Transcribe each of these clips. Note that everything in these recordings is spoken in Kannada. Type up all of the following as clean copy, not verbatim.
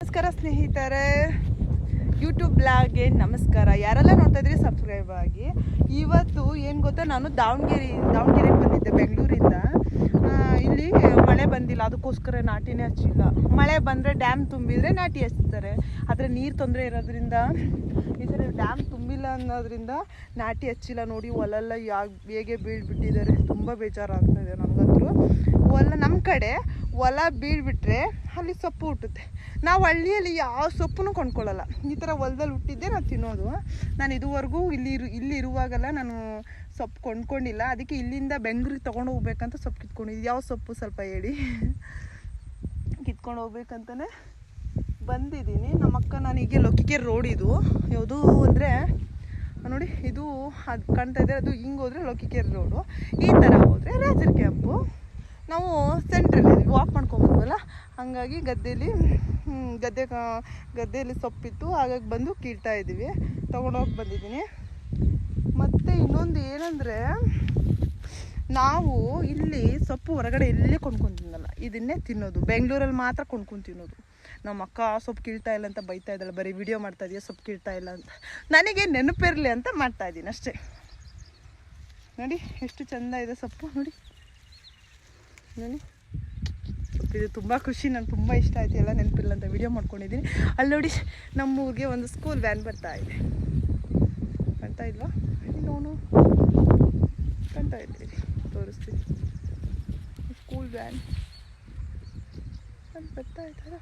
ನಮಸ್ಕಾರ ಸ್ನೇಹಿತರೆ, ಯೂಟ್ಯೂಬ್ ಬ್ಲಾಗ್ಗೆ ನಮಸ್ಕಾರ. ಯಾರೆಲ್ಲ ನೋಡ್ತಾ ಇದ್ರಿ ಸಬ್ಸ್ಕ್ರೈಬ್ ಆಗಿ. ಇವತ್ತು ಏನು ಗೊತ್ತಾ, ನಾನು ದಾವಣಗೆರೆಗೆ ಬಂದಿದ್ದೆ ಬೆಂಗಳೂರಿಂದ. ಇಲ್ಲಿ ಮಳೆ ಬಂದಿಲ್ಲ, ಅದಕ್ಕೋಸ್ಕರ ನಾಟಿನೇ ಹಚ್ಚಿಲ್ಲ. ಮಳೆ ಬಂದರೆ ಡ್ಯಾಮ್ ತುಂಬಿದರೆ ನಾಟಿ ಹಚ್ತಾರೆ. ಆದರೆ ನೀರು ತೊಂದರೆ ಇರೋದ್ರಿಂದ ಈ ಸರಿ ಡ್ಯಾಮ್ ತುಂಬಿಲ್ಲ ಅನ್ನೋದ್ರಿಂದ ನಾಟಿ ಹಚ್ಚಿಲ್ಲ. ನೋಡಿ ಹೊಲೆಲ್ಲ ಹೇಗೆ ಬೀಳ್ಬಿಟ್ಟಿದ್ದಾರೆ. ತುಂಬ ಬೇಜಾರಾಗ್ತಾಯಿದೆ ನನಗಂತೂ. ನಮ್ಮ ಕಡೆ ಹೊಲ ಬೀಳ್ಬಿಟ್ರೆ ಅಲ್ಲಿ ಸೊಪ್ಪು ಹುಟ್ಟುತ್ತೆ. ನಾವು ಹಳ್ಳಿಯಲ್ಲಿ ಯಾವ ಸೊಪ್ಪು ಕೊಂಡ್ಕೊಳ್ಳಲ್ಲ. ಈ ಥರ ಹೊಲದಲ್ಲಿ ಹುಟ್ಟಿದ್ದೆ ನಾವು ತಿನ್ನೋದು. ನಾನು ಇದುವರೆಗೂ ಇಲ್ಲಿ ಇರುವಾಗೆಲ್ಲ ನಾನು ಸೊಪ್ಪು ಕೊಂಡ್ಕೊಂಡಿಲ್ಲ. ಅದಕ್ಕೆ ಇಲ್ಲಿಂದ ಬೆಂಗಳೂರಿಗೆ ತೊಗೊಂಡು ಹೋಗ್ಬೇಕಂತ ಸೊಪ್ಪು ಕಿತ್ಕೊಂಡಿದ್ದು. ಯಾವ ಸೊಪ್ಪು ಸ್ವಲ್ಪ ಹೇಳಿ, ಕಿತ್ಕೊಂಡು ಹೋಗ್ಬೇಕಂತಲೇ ಬಂದಿದ್ದೀನಿ. ನಮ್ಮಕ್ಕ ನಾನು ಹೀಗೆ ಲೋಕಿಕೆರೆ ರೋಡ್ ಇದು ಯಾವುದು ಅಂದರೆ ನೋಡಿ, ಇದು ಅದು ಕಾಣ್ತಾ ಇದೆ, ಅದು ಹಿಂಗೆ ಹೋದರೆ ಲೋಕಿಕೆರೆ ರೋಡು. ಈ ಥರ ಹೋದರೆ ರಾಜರ ಕ್ಯಾಂಪು. ನಾವು ಸೆಂಟ್ರಲ್ಲಿ ವಾಕ್ ಮಾಡ್ಕೊಬೋದಲ್ಲ, ಹಾಗಾಗಿ ಗದ್ದೆಯಲ್ಲಿ ಸೊಪ್ಪಿತ್ತು. ಹಾಗಾಗಿ ಬಂದು ಕೀಳ್ತಾ ಇದ್ದೀವಿ. ತೊಗೊಂಡೋಗಿ ಬಂದಿದ್ದೀನಿ. ಮತ್ತು ಇನ್ನೊಂದು ಏನಂದರೆ, ನಾವು ಇಲ್ಲಿ ಸೊಪ್ಪು ಹೊರಗಡೆ ಎಲ್ಲೇ ಕೊಂಡ್ಕೊತಿನ್ನಲ್ಲ, ಇದನ್ನೇ ತಿನ್ನೋದು. ಬೆಂಗಳೂರಲ್ಲಿ ಮಾತ್ರ ಕೊಂಡ್ಕೊಂಡು ತಿನ್ನೋದು. ನಮ್ಮ ಅಕ್ಕ ಸೊಪ್ಪು ಕೀಳ್ತಾ ಇಲ್ಲ ಅಂತ ಬೈತಾ ಇದ್ದಲ್ಲ, ಬರೀ ವಿಡಿಯೋ ಮಾಡ್ತಾ ಇದೆಯಾ ಸೊಪ್ಪು ಕೀಳ್ತಾ ಇಲ್ಲ ಅಂತ. ನನಗೆ ನೆನಪಿರಲಿ ಅಂತ ಮಾಡ್ತಾಯಿದ್ದೀನಿ ಅಷ್ಟೇ. ನೋಡಿ ಎಷ್ಟು ಚೆಂದ ಇದೆ ಸೊಪ್ಪು, ನೋಡಿ ನೋಡಿ ಇದು ತುಂಬ ಖುಷಿ. ನನಗೆ ತುಂಬ ಇಷ್ಟ ಆಯಿತು. ಎಲ್ಲ ನೆನಪಿಲ್ಲ ಅಂತ ವಿಡಿಯೋ ಮಾಡ್ಕೊಂಡಿದ್ದೀನಿ. ಅಲ್ಲಿ ನೋಡಿ, ನಮ್ಮೂರಿಗೆ ಒಂದು ಸ್ಕೂಲ್ ವ್ಯಾನ್ ಬರ್ತಾ ಇದೆ. ಕಾಣ್ತಾ ಇಲ್ವಾ? ನೋಡು, ಕಾಣ್ತಾ ಇದ್ದೀರಿ, ತೋರಿಸ್ತೀನಿ. ಸ್ಕೂಲ್ ವ್ಯಾನ್ ಅದು ಬರ್ತಾ ಇದ್ದಾರೆ.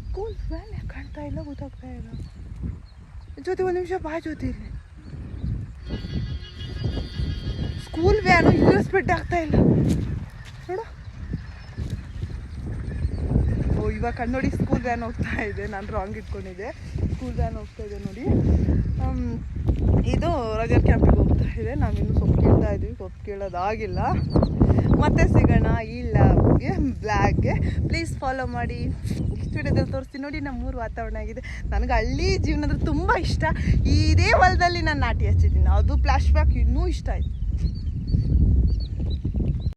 ಸ್ಕೂಲ್ ವ್ಯಾನ್ ಕಾಣ್ತಾ ಇಲ್ಲ, ಗೊತ್ತಾಗ್ತಾ ಇಲ್ಲ. ಜೊತೆ ಒಂದು ನಿಮಿಷ ಬಾ ಜೊತೆ. ಇಲ್ಲಿ ಸ್ಕೂಲ್ ವ್ಯಾನು ಇಳಿಸ್ಬಿಟ್ಟು ಆಗ್ತಾ ಇಲ್ಲ ನೋಡು. ಓ, ಇವಾಗ ನೋಡಿ ಸ್ಕೂಲ್ ವ್ಯಾನ್ ಹೋಗ್ತಾ ಇದೆ. ನಾನು ರಾಂಗ್ ಇಟ್ಕೊಂಡಿದ್ದೆ. ಸ್ಕೂಲ್ ವ್ಯಾನ್ ಹೋಗ್ತಾ ಇದೆ ನೋಡಿ. ಇದು ರಾಜರ ಕ್ಯಾಂಪಿಗೆ ಹೋಗ್ತಾ ಇದೆ. ನಾವಿನ್ನೂ ಸೊಪ್ಪು ಕೀಳ್ತಾ ಇದ್ದೀವಿ. ಸೊಪ್ಪು ಕೀಳೋದಾಗಿಲ್ಲ. ಮತ್ತೆ ಸಿಗೋಣ ಈ ಬ್ಲಾಗ್ಗೆ. ಪ್ಲೀಸ್ ಫಾಲೋ ಮಾಡಿ. ನೆಕ್ಸ್ಟ್ ವಿಡಿಯೋದಲ್ಲಿ ತೋರಿಸ್ತೀನಿ. ನೋಡಿ, ನಮ್ಮೂರು ವಾತಾವರಣ ಆಗಿದೆ. ನನಗೆ ಹಳ್ಳಿ ಜೀವನ ಅಂದರೆ ತುಂಬ ಇಷ್ಟ. ಇದೇ ಹೊಲದಲ್ಲಿ ನಾನು ನಾಟಿ ಹಚ್ಚಿದ್ದೀನಿ. ಅದು ಫ್ಲ್ಯಾಶ್ ಬ್ಯಾಕ್ ಇನ್ನೂ ಇಷ್ಟ ಆಯಿತು.